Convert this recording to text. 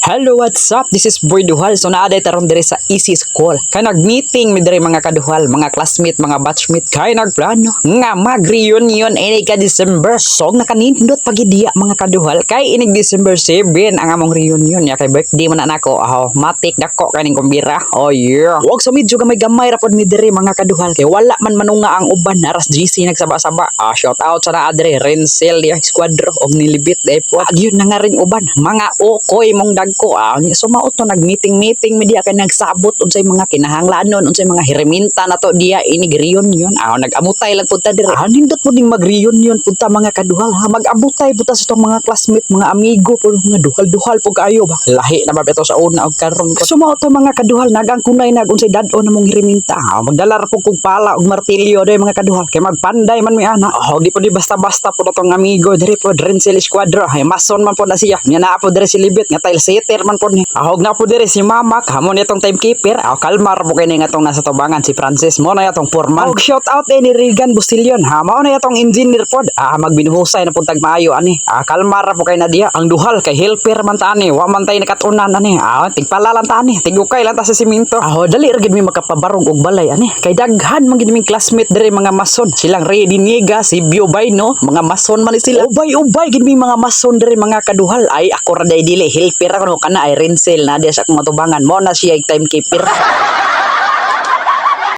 Hello, what's up? This is Boy Duhal. So naaday taron diri sa Easy School. Kay nag-meeting mi diri mga kaduhal, mga classmate, mga batchmate. Kay nagplano nga mag-reunion ini ka December. So nakanindot pagidiya mga kaduhal. Kay inig December 7 ang among reunion ya kay birthday man nako. Matik dako kaning kumbira. Oh yeah. Wag sa medyo gamay-gamay ra pod mi diri mga kaduhal. Kay wala man manunga ang uban aras GC nagsaba-saba. Shout out sa naa diri Renzel ya squadro og nilibit day po. Agyud na nga ring uban. Mga okoy mong ko so mao to nag-meeting mi diya kay nagsabot unsay mga kinahanglanon unsay mga hiriminta nato diya inig reunion nag-amutay lang punta diri nindot mo ding mag-reunion punta mga kaduhal mag-abutay buta sa tong mga classmate mga amigo po mga duhal-duhal po kaayo ba lahi na ba ito sa una og karon ko so mao to mga kaduhal nagangkunay nag unsay dad-on namong hiriminta magdala ra po kog pala ug martilyo day mga kaduhal kay magpanday man mi ana di po di basta-basta po tong amigo diri po Renzel Squadro mason man po na siya nya naa po diri si Libet nga tile man po ni. Ahog na po diri si Mama, hamon itong timekeeper. Kalmar po kay nga itong nasa tubangan si Francis mo na itong foreman. Ahog shout out ni Regan Bustilyon. Mao na itong engineer pod. Magbinuhusay na puntag maayo ani. Kalmar po kay na diya. Ang duhal kay helper man ta ani. Wa man tay nakatunan ani. Tigpalalan ta ani. Tigukay lang ta sa simento. Dali ra gid mi makapabarong og balay ani. Kay daghan man gid mi classmate diri mga mason. Silang Ready Niega, si Bio Bayno, mga mason man sila. Ubay gid mi mga mason diri mga kaduhal. Ay ako ra day dili helper ako kana ay Renzel na diya sa akong matubangan mo na siya timekeeper.